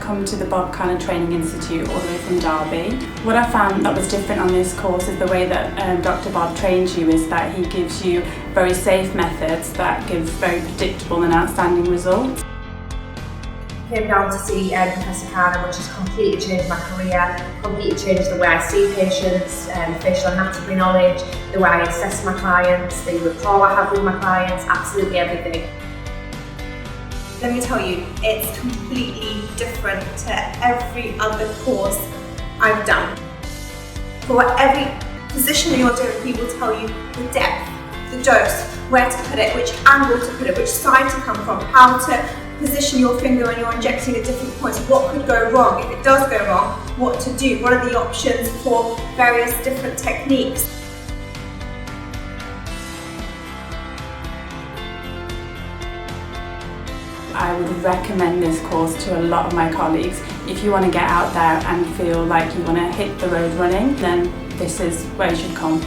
come to the Khanna Training Institute all the way from Derby. What I found that was different on this course is the way that Dr. Bob trains you is that he gives you very safe methods that give very predictable and outstanding results. I came down to see Professor Khanna, which has completely changed my career, completely changed the way I see patients, facial anatomy knowledge, the way I assess my clients, the rapport I have with my clients, absolutely everything. Let me tell you, it's completely different to every other course I've done. For every position that you're doing, he will tell you the depth, the dose, where to put it, which angle to put it, which side to come from, how to position your finger when you're injecting at different points, what could go wrong. If it does go wrong, what to do, what are the options for various different techniques. I would recommend this course to a lot of my colleagues. If you want to get out there and feel like you want to hit the road running, then this is where you should come.